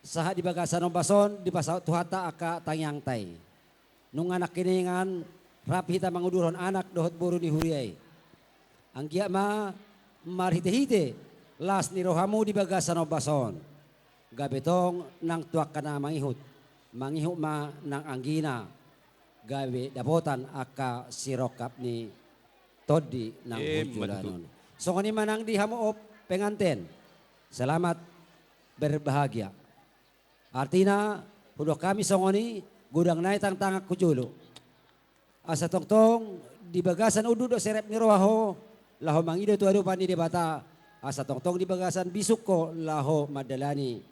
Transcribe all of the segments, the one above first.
Saha di bagasan bason di pasau tuhata aka tangyang tay. Nung anak kiningan rapi hita manguduron anak dohot buru ni huriay. Ang giya ma marhite-hite las ni rohamu di bagasan bason. Gabetong nang tuak kana mangihut. Mangihut ma nang anggina. Gabe dapotan aka sirokap ni todi nang hujulanon. So kani manang di hamuop penganten. Selamat berbahagia. Artinya, hudo kami songoni gudang naik tangak kujulo. Asa tongtong di bagasan udu do serep ni roho laho mangido tu adu pani di bata. Asa tongtong di bagasan bisuk ko laho madalani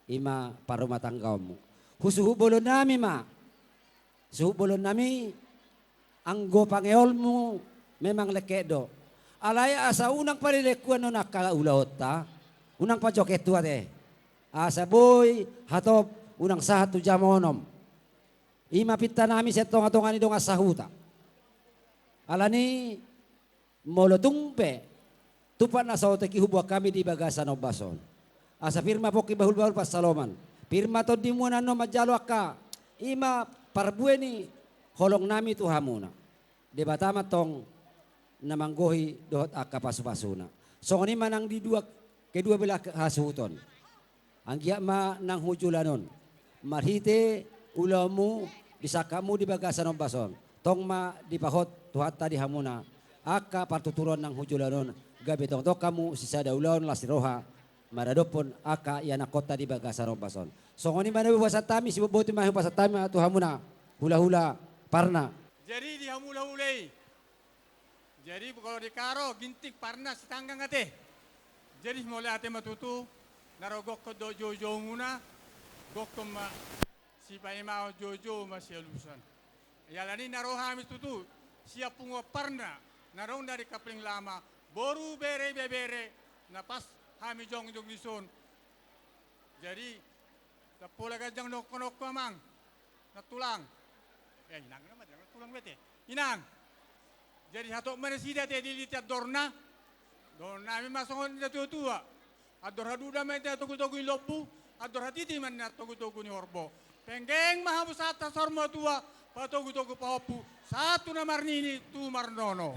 ima parumah tanggamu. Husuhu bolon nami ma. Suhu bolon nami anggo pangeolmu memang lekedo. Alaya asa unang palilekuan no nakala ulaot ta. Unang pajoket tua teh. Asa boy hatop unang sahat tu jamonom. Ima pitta nami setong-tongan idong asahuta. Alani molotungpe tupan na sa oteki hubwa kami di bagasan o bason. Asa firma po kibahul-bahul pas saloman. Firma to di muna no majalo ka. Ima parbueni holong nami tu hamuna. Di batama tong namanggohi dohot aka pasu-pasuna. So ini manang di kedua belah hasuton. Anggia ma nang hujulanon. Marhite ulamu bisa kamu di bagasan o bason. Tong ma di pahot tuhat tadi hamuna. Aka partuturon nang hujulanon. Gabi tong to kamu sisa daulaon lasiroha. Maradopon aka yana kota di bagasan o bason. So ngoni mana buat tami si boti mah buat tami tu hamuna. Hula-hula parna. Jadi di hamula-hulai. Jadi kalau di karo gintik parna setanggang ate. Jadi mulai ate matutu. Narogok ko do jojo muna, gok ko ma si paimao jojo masyalusan. Yalani narohami tutu siap pungo parna narong dari kapling lama boru bere bebere napas hami jong jong ison. Jadi tapola gajang nok mang natulang. Inang naman natulang bete. Inang. Jadi hatok mana sida te dilihat dorna mi masongon na tutua. Ador haduda may togu-togu ilopu, ador hatiti man na togu-togu ni Horbo. Penggeng mahabus atas hormo tua, patogu-togu pahopu, satu na marnini, tu marnono.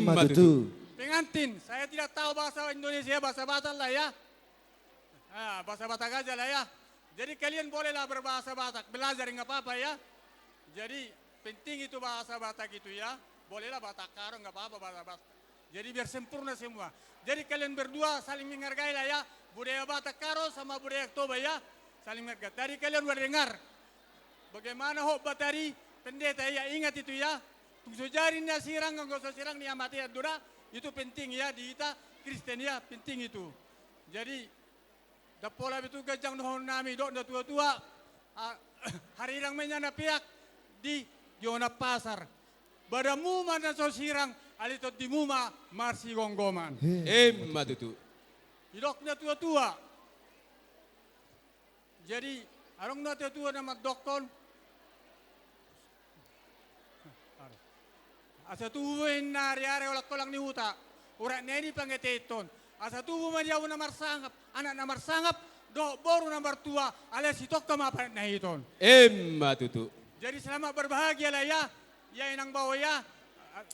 Matutu. Pengantin, saya tidak tahu bahasa Indonesia, bahasa Batak lah ya. Bahasa Batak aja lah ya. Jadi kalian bolehlah berbahasa Batak, belajar nggak apa-apa ya. Jadi penting itu bahasa Batak itu ya. Bolehlah Batak Karo nggak apa-apa bahasa Batak. Jadi biar sempurna semua. Jadi kalian berdua saling menghargai lah ya. Budaya Batak Karo sama budaya Toba ya. Saling menghargai. Tadi kalian udah dengar. Bagaimana Hok Batari pendeta ya. Ingat itu ya. Tungsojarinnya sirang, nggak usah sirang ni amati adura. Itu penting ya di kita Kristen ya. Penting itu. Jadi dapola itu gajang dohon nami. Dok na tua-tua. Hari irang menyana pihak di Yona Pasar. Badamu mana so sirang. Alitot di muma marsi gonggoman. Matutu. Hidoknya tua-tua. Jadi arong na tua-tua nama dokton. Asa tuwin na ari-ari olak kolang ni huta. Urak neni pangeteton. Asa tuwo man yaw na marsangap. Anak na marsangap. Do boru na martua. Alias hitok ka mapanet na hiton. Matutu. Jadi selamat berbahagia lah ya. Ya inang bawa ya.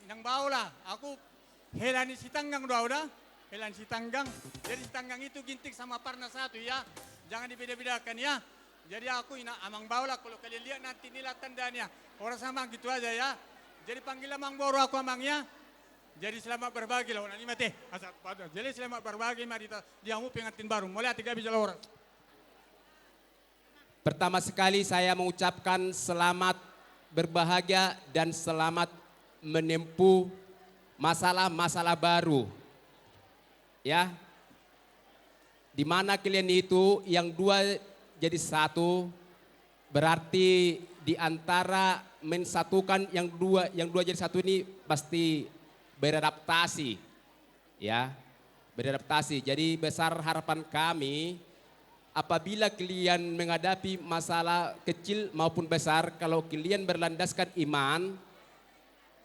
Inang bawa lah. Aku helani si tanggang udah. Helan si tanggang. Jadi si tanggang itu gintik sama parna satu ya. Jangan dibeda-bedakan ya. Jadi aku amang bawa lah. Kalau kalian lihat nanti nilai tandanya. Orang sama gitu aja ya. Jadi panggil amang baru aku amangnya. Jadi selamat berbagi lah. Nani mati. Jadi selamat berbagi. Mari diamu pengantin baru. Mulai 3 bisa orang. Pertama sekali saya mengucapkan selamat berbahagia dan selamat menempuh masalah-masalah baru. Ya. Di mana kalian itu yang dua jadi satu, berarti di antara mensatukan yang dua jadi satu ini pasti beradaptasi. Ya. Beradaptasi. Jadi besar harapan kami apabila kalian menghadapi masalah kecil maupun besar, kalau kalian berlandaskan iman,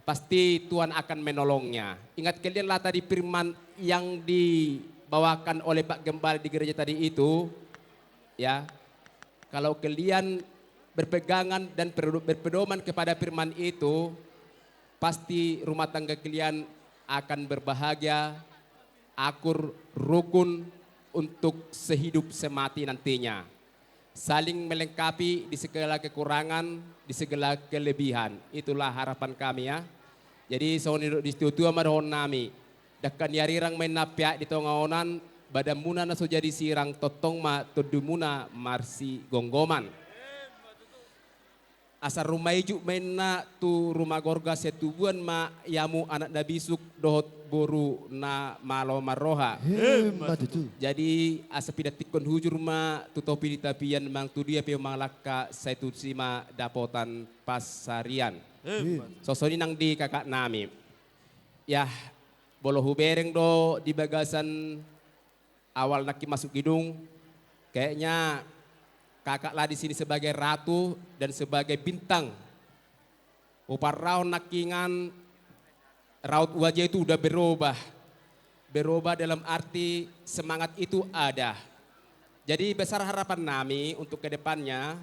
pasti Tuhan akan menolongnya. Ingat kalianlah tadi firman yang dibawakan oleh Pak Gembala di gereja tadi itu, ya. kalau kalian berpegangan dan berpedoman kepada firman itu, pasti rumah tangga kalian akan berbahagia, akur, rukun untuk sehidup semati nantinya. Saling melengkapi di segala kekurangan, di segala kelebihan. Itulah harapan kami ya. Jadi soalnya di situ madahon nami. Dakkan yarirang main napya di tongaonan, badamuna na so jadi sirang totong ma tudumuna marsi gonggoman. Asar rumah ijuk main na tu rumah gorga setubuan ma yamu anak nabisuk dohot boru na malo maroha. Jadi asa pidatikon hujur ma tu topi di tapian mang tu dia pe malaka saitu sima dapotan pasarian. Sosoni nang di kakak nami. Ya bolo hubereng do di bagasan awal naki masuk gedung. Kayaknya kakaklah di sini sebagai ratu dan sebagai bintang. Upar raut nakingan, raut wajah itu udah berubah. Berubah dalam arti semangat itu ada. Jadi besar harapan kami untuk kedepannya,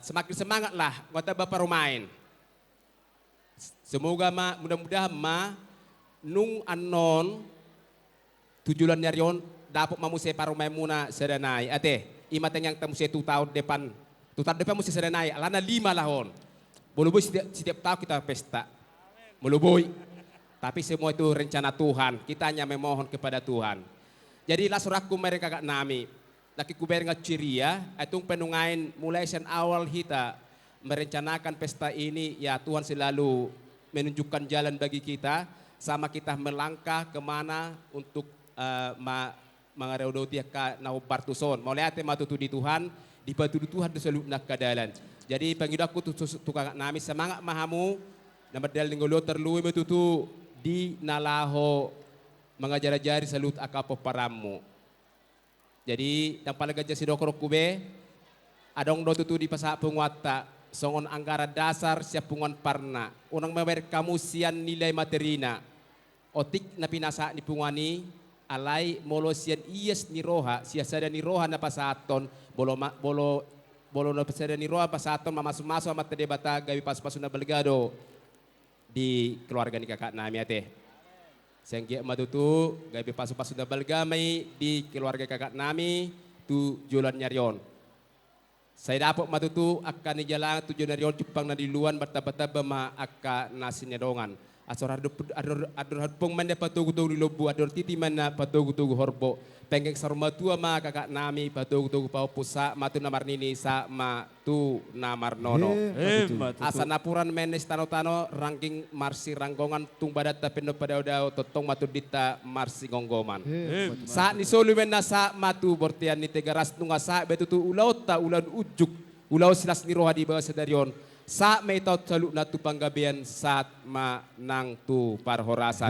semakin semangatlah kota Bapak Rumain. Semoga mudah-mudahan nung anon tujuan nyarion dapat mamusai parumai muna sedanai. Ate. Imateng yang temu saya 2 tahun depan. 2 tahun depan mesti sudah naik. Alana 5 lahon. Boleh setiap tahun kita pesta. Melubui. Tapi semua itu rencana Tuhan. Kita hanya memohon kepada Tuhan. Jadi lah suraku mereka kak nami. Laki kuber ceria. Itu penungain mulai sen awal kita merencanakan pesta ini. Ya Tuhan selalu menunjukkan jalan bagi kita. Sama kita melangkah kemana untuk mangareu dia ka nau bartuson. Mulai ate matutu di Tuhan, di patutu Tuhan selalu nak kadalan. Jadi pangidaku tu tukang nami semangat mahamu, nama dal ninggolo terlui matutu di nalaho mengajari salut akapo paramu. Jadi yang paling gajah sidokro kube, adong do tutu di pasak penguata, songon anggara dasar siap punguan parna, unang mewer kamu sian nilai materina, otik na pinasa ni punguani, alai molo sian iyes ni roha siasada ni roha na pasaton bolo na pasada ni roha pasaton mamasuk-masuk amat debata gawi pas-pasu na belgado di keluarga ni kakak nami ate. Senggia matutu gawi pasu-pasu na belgamai di keluarga kakak nami tu jualan nyarion. Saya dapat matutu akan ni jalan tujuan nyarion cupang na di luan bata-bata bema akka nasi nyadongan. Asor ador hadpong manda patugu-tugu di lobu ador titi mana patugu-tugu horbo pengek saruma tua ma kakak nami patugu-tugu pau pusa matu namar nini sa matu namar nono asanapuran menes tano-tano ranking marsi ranggongan tung badat tapendo pada udao totong matu dita marsi gonggoman saat ni solu mena sa matu bortian ni tegaras nunga sa betutu ulau ta ulan ujuk ulau silas ni roha di bawah sedarion sa may taut saluk na tu panggabian saat ma nang tu parhorasan.